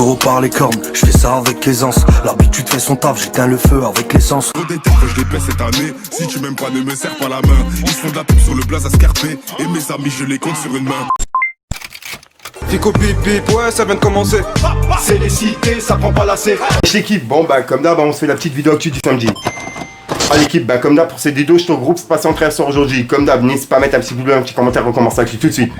taureau par les cornes, je fais ça avec aisance. L'habitude fait son taf, j'éteins le feu avec l'essence. Trop d'étapes que je les paie cette année. Si tu m'aimes pas, ne me serre pas la main. Ils font de la pub sur le blaze à Scarpé. Et mes amis, je les compte sur une main. Fico pip pip, ouais ça vient de commencer. C'est les cités, ça prend pas la C. L'équipe, bon bah comme d'hab on se fait la petite vidéo actu du samedi. Ah l'équipe, bah comme d'hab pour cette vidéo je te regroupe ce passé en création aujourd'hui. Comme d'hab, n'hésite pas à mettre un petit pouce bleu, un petit commentaire, on commence l'actu tout de suite.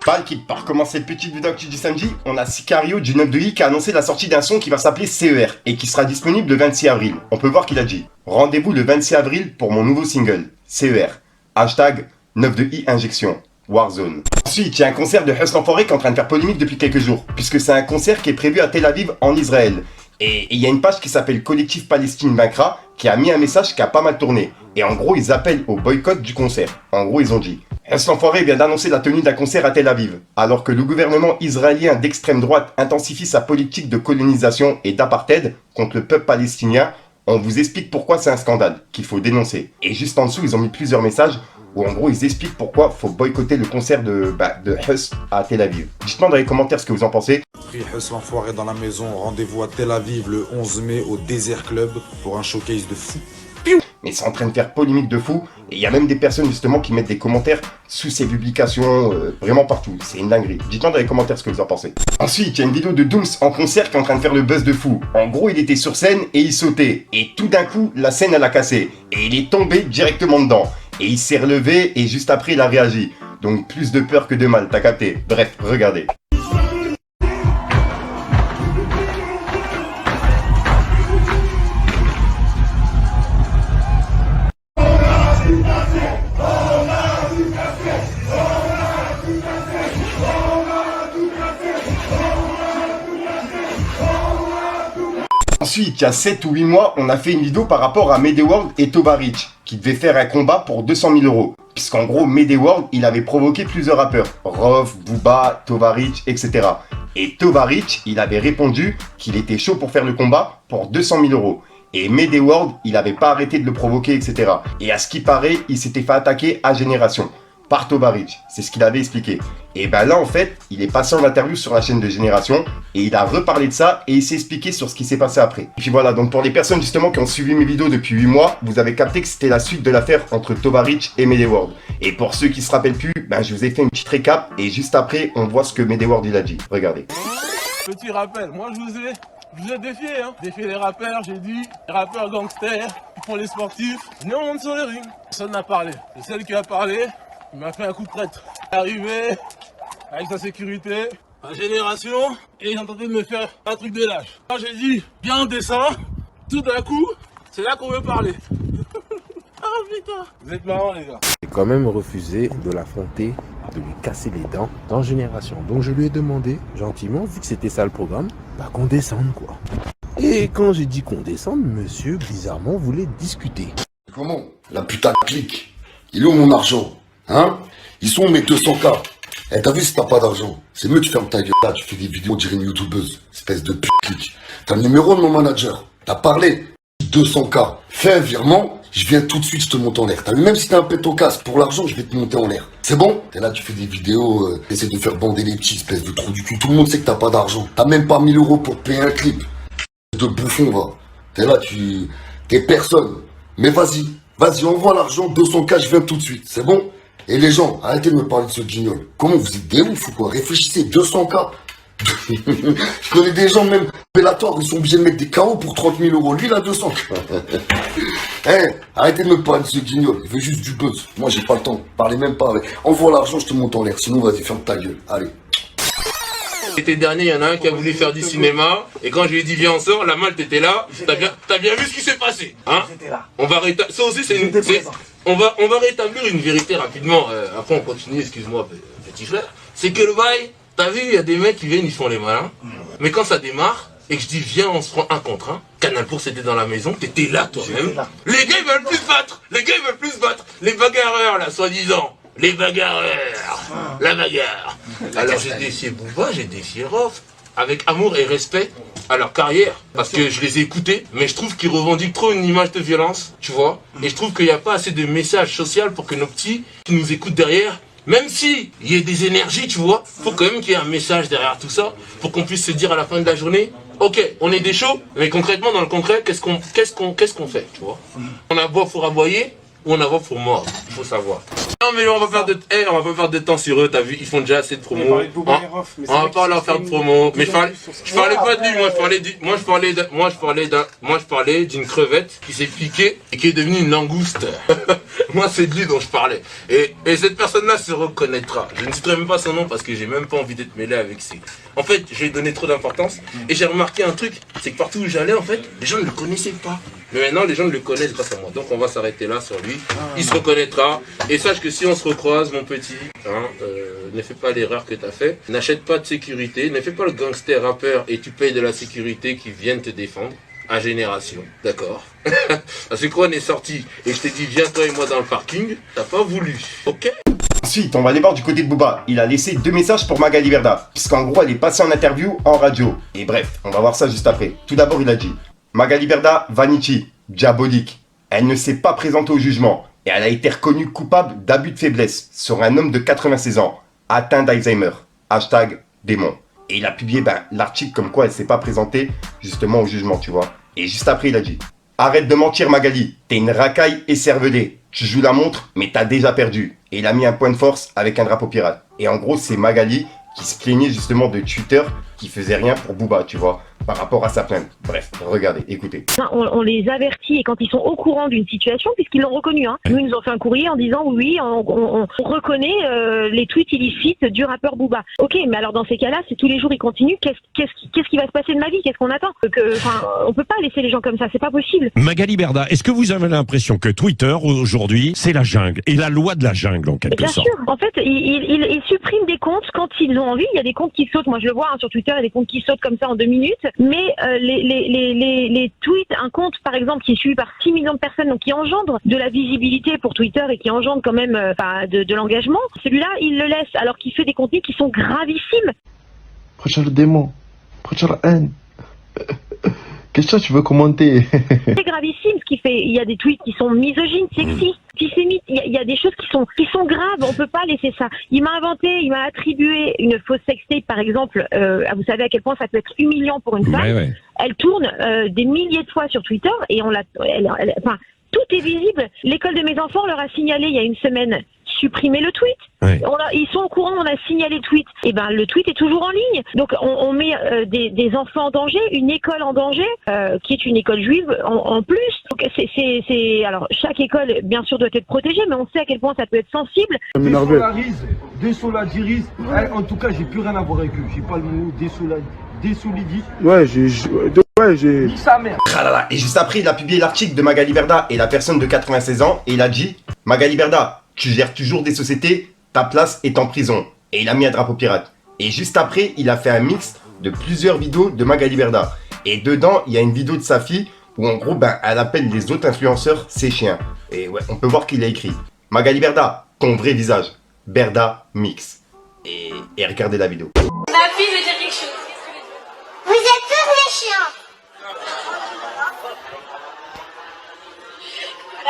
Bah l'équipe, par commencer cette petite vidéo actu du samedi, on a Sicario du 9 de I qui a annoncé la sortie d'un son qui va s'appeler CER et qui sera disponible le 26 avril. On peut voir qu'il a dit « Rendez-vous le 26 avril pour mon nouveau single, CER. Hashtag 9 de I injection. Warzone. » Ensuite, il y a un concert de Hustle Enfoiré qui est en train de faire polémique depuis quelques jours, puisque c'est un concert qui est prévu à Tel Aviv en Israël. Et il y a une page qui s'appelle Collectif Palestine Vaincra qui a mis un message qui a pas mal tourné. Et en gros, ils appellent au boycott du concert. En gros, ils ont dit Hustle Enfoiré vient d'annoncer la tenue d'un concert à Tel Aviv, alors que le gouvernement israélien d'extrême droite intensifie sa politique de colonisation et d'apartheid contre le peuple palestinien. On vous explique pourquoi c'est un scandale, qu'il faut dénoncer. Et juste en dessous, ils ont mis plusieurs messages où en gros ils expliquent pourquoi faut boycotter le concert de Hustle à Tel Aviv. Dites-moi dans les commentaires ce que vous en pensez. Hustle Enfoiré dans la maison, rendez-vous à Tel Aviv le 11 mai au Desert Club pour un showcase de fou. Mais c'est en train de faire polémique de fou, et il y a même des personnes justement qui mettent des commentaires sous ces publications, vraiment partout, c'est une dinguerie. Dites-moi dans les commentaires ce que vous en pensez. Ensuite, il y a une vidéo de Dooms en concert qui est en train de faire le buzz de fou. En gros, il était sur scène et il sautait, et tout d'un coup, la scène elle a cassé, et il est tombé directement dedans. Et il s'est relevé, et juste après, il a réagi. Donc plus de peur que de mal, t'as capté. Bref, regardez. Ensuite, il y a 7 ou 8 mois, on a fait une vidéo par rapport à Medeworld et Tovarich, qui devaient faire un combat pour 200 000 €. Puisqu'en gros, Medeworld, il avait provoqué plusieurs rappeurs. Rof, Booba, Tovarich, etc. Et Tovarich, il avait répondu qu'il était chaud pour faire le combat pour 200 000 €. Et Medeworld, il n'avait pas arrêté de le provoquer, etc. Et à ce qui paraît, il s'était fait attaquer à Génération. Par Tovarich, c'est ce qu'il avait expliqué. Et ben là en fait, il est passé en interview sur la chaîne de Génération et il a reparlé de ça et il s'est expliqué sur ce qui s'est passé après. Et puis voilà, donc pour les personnes justement qui ont suivi mes vidéos depuis 8 mois, vous avez capté que c'était la suite de l'affaire entre Tovarich et Medeworld. Et pour ceux qui se rappellent plus, ben je vous ai fait une petite récap et juste après, on voit ce que Medeworld il a dit. Regardez. Petit rappel, moi je vous ai défié, hein. Défié les rappeurs, j'ai dit, les rappeurs gangsters, pour les sportifs, venez on monte sur les rings. Personne n'a parlé, c'est celle qui a parlé. Il m'a fait un coup de traître. Il est arrivé avec sa sécurité, ma Génération, et il est tenté de me faire un truc de lâche. Quand j'ai dit, viens on descend, tout d'un coup, c'est là qu'on veut parler. Ah putain, vous êtes marrants les gars. J'ai quand même refusé de l'affronter, de lui casser les dents dans Génération. Donc je lui ai demandé, gentiment, vu que c'était ça le programme, bah qu'on descende quoi. Et quand j'ai dit qu'on descende, monsieur, bizarrement, voulait discuter. Comment? La putain de clique. Il est où mon argent? Hein? Ils sont mes 200K. Eh, t'as vu si t'as pas d'argent? C'est mieux tu fermes ta gueule là, tu fais des vidéos, on dirait une youtubeuse. Espèce de clique. T'as le numéro de mon manager. T'as parlé. 200K. Fais un virement, je viens tout de suite, je te monte en l'air. T'as vu, même si t'as un pétocasse, pour l'argent, je vais te monter en l'air. C'est bon? T'es là, tu fais des vidéos, t'essaies de faire bander les petits, espèce de trou du cul. Tout le monde sait que t'as pas d'argent. T'as même pas 1000 € pour payer un clip. De bouffon, va. T'es là, t'es personne. Mais vas-y, envoie l'argent, 200K, je viens tout de suite. C'est bon? Et les gens, arrêtez de me parler de ce guignol. Comment vous êtes des ouf ou quoi? Réfléchissez, 200K. Je connais des gens, même Bellator, ils sont obligés de mettre des KO pour 30 000 €. Lui, il a 200K. Hey, arrêtez de me parler de ce guignol. Il veut juste du buzz. Moi, j'ai pas le temps. Parlez même pas avec. Envoie l'argent, je te monte en l'air. Sinon, vas-y, ferme ta gueule. Allez. L'été dernier, il y en a un qui a voulu faire du cinéma, et quand je lui ai dit viens on sort, la malle t'étais là, t'as bien vu ce qui s'est passé, hein? On va ça aussi c'est on va rétablir une vérité rapidement, après on continue, excuse-moi petit frère, c'est que le bail, t'as vu, il y a des mecs qui viennent, ils font les malins, mais quand ça démarre, et que je dis viens on se prend un contre un, Canal Pour c'était dans la maison, t'étais là toi-même, les gars ils veulent plus se battre, les bagarreurs là, soi-disant. Les bagarreurs, la bagarre. Alors j'ai défié Booba, j'ai défié Rof, avec amour et respect à leur carrière, parce que je les ai écoutés, mais je trouve qu'ils revendiquent trop une image de violence, tu vois, et je trouve qu'il n'y a pas assez de message social pour que nos petits qui nous écoutent derrière Même si il y a des énergies, tu vois, faut quand même qu'il y ait un message derrière tout ça, pour qu'on puisse se dire à la fin de la journée, ok, on est des chauds, mais concrètement, dans le concret, qu'est-ce qu'on fait, tu vois? On a voix pour aboyer, ou on a voix pour mort, il faut savoir. Non mais on va pas faire de temps sur eux, t'as vu, ils font déjà assez de promos. On va pas leur faire de promo. Mais je parlais pas de lui, moi je parlais d'une crevette qui s'est piquée et qui est devenue une langouste. Moi c'est de lui dont je parlais. Et cette personne-là se reconnaîtra. Je ne citerai même pas son nom parce que j'ai même pas envie d'être mêlé avec ses. En fait, je lui ai donné trop d'importance et j'ai remarqué un truc, c'est que partout où j'allais en fait, les gens ne le connaissaient pas. Mais maintenant les gens le connaissent grâce à moi. Donc on va s'arrêter là sur lui. Il se reconnaîtra. Et sache que si on se recroise, mon petit, ne fais pas l'erreur que tu as fait. N'achète pas de sécurité. Ne fais pas le gangster rappeur et tu payes de la sécurité qui viennent te défendre. À Génération, d'accord. Parce que quand on est sorti et je t'ai dit viens toi et moi dans le parking, t'as pas voulu, ok? Ensuite, on va aller voir du côté de Booba. Il a laissé 2 messages pour Magali Berda, puisqu'en gros, elle est passée en interview en radio. Et bref, on va voir ça juste après. Tout d'abord, il a dit Magali Berda, Vanity, diabolique. Elle ne s'est pas présentée au jugement et elle a été reconnue coupable d'abus de faiblesse sur un homme de 96 ans, atteint d'Alzheimer. Hashtag démon. Et il a publié l'article comme quoi elle s'est pas présentée justement au jugement, tu vois. Et juste après, il a dit arrête de mentir Magali, t'es une racaille écervelée. Tu joues la montre, mais t'as déjà perdu. Et il a mis un point de force avec un drapeau pirate. Et en gros, c'est Magali qui se plaignait justement de Twitter qui faisait rien pour Booba, tu vois, par rapport à sa plainte. Bref, regardez, écoutez. On les avertit et quand ils sont au courant d'une situation, puisqu'ils l'ont reconnu, hein. Nous, ils nous ont fait un courrier en disant oui, on reconnaît les tweets illicites du rappeur Booba. Ok, mais alors dans ces cas-là, c'est tous les jours ils continuent. Qu'est-ce qui va se passer de ma vie? Qu'est-ce qu'on attend? On peut pas laisser les gens comme ça, c'est pas possible. Magali Berda, est-ce que vous avez l'impression que Twitter aujourd'hui, c'est la jungle et la loi de la jungle en quelque sorte? Bien sûr. En fait, ils suppriment des comptes quand ils ont envie. Il y a des comptes qui sautent. Moi, je le vois sur Twitter, il y a des comptes qui sautent comme ça en 2 minutes. Mais les tweets, un compte par exemple qui est suivi par 6 millions de personnes, donc qui engendre de la visibilité pour Twitter et qui engendre quand même de l'engagement, celui-là, il le laisse alors qu'il fait des contenus qui sont gravissimes. Prochain le démon, prochain la haine. Qu'est-ce que tu veux commenter? C'est gravissime ce qu'il fait. Il y a des tweets qui sont misogynes, sexistes, antisémites. Il y a des choses qui sont graves. On peut pas laisser ça. Il m'a attribué une fausse sextape, par exemple. Vous savez à quel point ça peut être humiliant pour une femme. Ouais. Elle tourne des milliers de fois sur Twitter et tout est visible. L'école de mes enfants leur a signalé il y a une semaine supprimer le tweet. Ouais. Ils sont au courant, on a signalé le tweet. Et le tweet est toujours en ligne. Donc on met des enfants en danger, une école en danger, qui est une école juive en plus. Donc alors chaque école bien sûr doit être protégée, mais on sait à quel point ça peut être sensible. Désolidarise. En tout cas, j'ai plus rien à voir avec eux. J'ai pas le mot désolidise. Ouais, j'ai... Nique sa mère. Et juste après, il a publié l'article de Magali Berda et la personne de 96 ans et il a dit Magali Berda, tu gères toujours des sociétés, ta place est en prison. Et il a mis un drapeau pirate. Et juste après, il a fait un mix de plusieurs vidéos de Magali Berda. Et dedans, il y a une vidéo de sa fille où en gros, elle appelle les autres influenceurs ses chiens. Et ouais, on peut voir qu'il a écrit Magali Berda, ton vrai visage. Berda Mix. Et regardez la vidéo. Ma fille veut dire quelque chose. Vous êtes tous les chiens.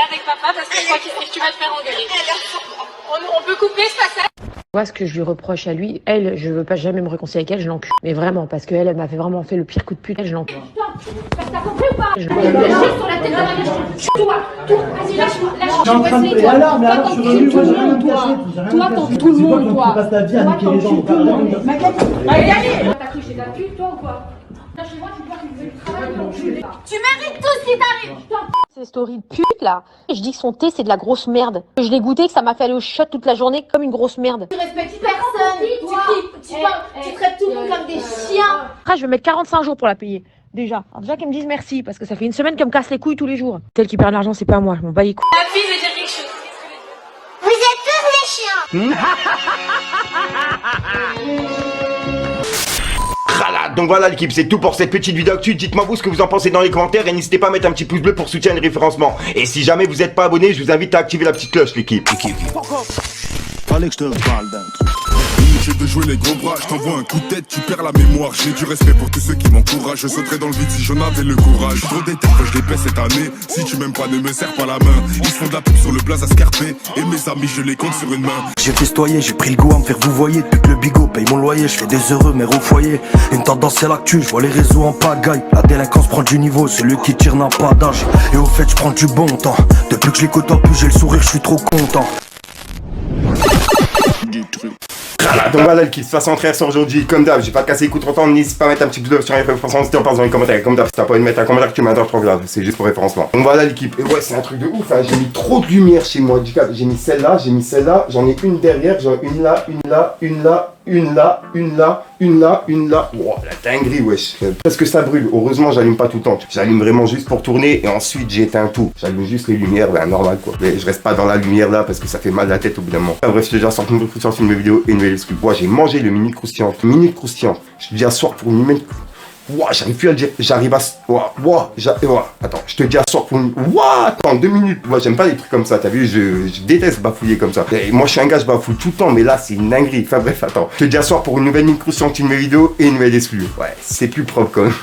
Avec papa parce que je crois que tu vas te faire engueuler. On peut couper ce passage. Moi, ce que je lui reproche à lui, elle, je veux pas jamais me réconcilier avec elle, je l'encule. Mais vraiment, parce qu'elle, elle m'a vraiment fait le pire coup de pute, je l'encule. T'as compris ou pas? Je sur la tête de la gâche. Toi, vas-y, lâche-moi. Je suis en train de... Alors, mais alors, je suis revenu, moi, j'ai rien caché. Toi, t'en tout le monde, toi. Tu passes ta vie à niquer les gens. Allez, allez. T'as cru que j'ai de la pute, toi, ou quoi? Là, chez moi, tu vois que tu travailles. Tu mérites tout ce qui t'arrive. Ces stories de pute là, je dis que son thé c'est de la grosse merde. Je l'ai goûté, que ça m'a fait aller au shot toute la journée comme une grosse merde. Tu respectes personne, tu traites tout le monde comme des chiens. Après je vais mettre 45 jours pour la payer. Déjà. Alors déjà qu'elle me dise merci parce que ça fait une semaine qu'elle me casse les couilles tous les jours. Celle qui perd de l'argent c'est pas moi, je m'en bats les couilles. Ma fille veut dire quelque chose. Vous êtes tous des chiens. Donc voilà l'équipe, c'est tout pour cette petite vidéo actu. Dites-moi vous ce que vous en pensez dans les commentaires et n'hésitez pas à mettre un petit pouce bleu pour soutenir le référencement. Et si jamais vous n'êtes pas abonné, je vous invite à activer la petite cloche l'équipe. Fallait que je te parle d'un truc. obligé de jouer les gros bras. Je t'envoie un coup de tête, tu perds la mémoire. J'ai du respect pour tous ceux qui m'encouragent. Je sauterais dans le vide si j'en avais le courage. Trop déter que je les baisse cette année. Si tu m'aimes pas, ne me serre pas la main. Ils font de la pub sur le blaze à Scarpé. Et mes amis, je les compte sur une main. J'ai festoyé, j'ai pris le goût à me faire vous voyez. Depuis que le bigot paye mon loyer, je fais des heureux mères au foyer. Une tendance c'est l'actu, je vois les réseaux en pagaille. La délinquance prend du niveau, celui qui tire n'a pas d'âge. Et au fait je prends du bon temps. Depuis que je les côtoie plus j'ai le sourire, je suis trop content. Voilà, donc voilà le kiff, 63 sur aujourd'hui, comme d'hab, j'ai pas cassé les coups trop temps, n'hésite pas à mettre un petit pouce bleu sur les référencements, si t'en penses dans les commentaires, comme d'hab, si t'as pas envie de mettre un commentaire que tu m'adores trop grave, c'est juste pour référencement. Donc voilà l'équipe, et ouais c'est un truc de ouf, hein. J'ai mis trop de lumière chez moi, j'ai mis celle-là, j'en ai une derrière, j'en ai une là, une là, une là, une là, une là, une là, une là. Wow, la dinguerie, wesh. Parce que ça brûle. Heureusement, j'allume pas tout le temps. J'allume vraiment juste pour tourner et ensuite j'éteins tout. J'allume juste les lumières, ben normal quoi. Mais je reste pas dans la lumière là parce que ça fait mal à la tête au bout d'un moment. Enfin, bref, je te dis à soir pour une nouvelle sur une nouvelle vidéo et une nouvelle excuse. Moi, j'ai mangé le mini croustillant. Minute croustillant. Je te dis à soir pour une nouvelle. Ouah, j'arrive plus à le dire. J'arrive à. Ouah, attends, je te dis à soir pour une. Ouah, attends, 2 minutes. Moi, j'aime pas les trucs comme ça, t'as vu, je déteste bafouiller comme ça. Et moi, je suis un gars, je bafouille tout le temps, mais là, c'est une dinguerie. Enfin, bref, attends. Je te dis à soir pour une nouvelle micro sur une nouvelle vidéo et une nouvelle exclue. Ouais, c'est plus propre quand même.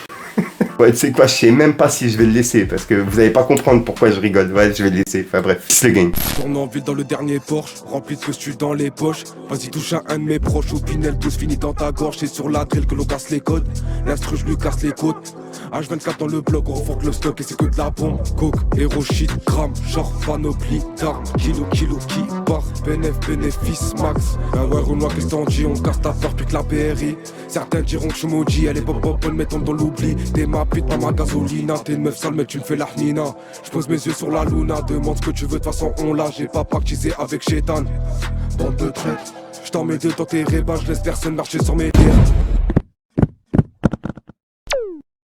Ouais, tu sais quoi, je sais même pas si je vais le laisser parce que vous allez pas comprendre pourquoi je rigole. Ouais, je vais le laisser. Enfin bref, c'est le game. Tourne en ville dans le dernier Porsche, rempli de costumes dans les poches. Vas-y, touche à un de mes proches, au Pinel, pouce fini dans ta gorge. C'est sur la drill que l'on casse les codes. L'instru, je lui casse les côtes. H24 dans le bloc, on refonte le stock et c'est que de la bombe. Coke, héros, shit, gramme, genre panoplie d'armes. Kilo qui part, bénéfice max. Ben ouais, Renoir, qu'est-ce t'en dis? On casse ta peur, pique la BRI. Certains diront que je suis maudit, elle est pop, mais tombe dans l'oubli. T'es ma pute, pas ma gasolina. T'es une meuf sale, mais tu me fais la hnina. J'pose mes yeux sur la luna, demande ce que tu veux, de toute façon on l'a. J'ai pas pactisé avec Chétan. Bande de traite, j't'en mets deux dans tes rébats, j'laisse personne marcher sur mes terres.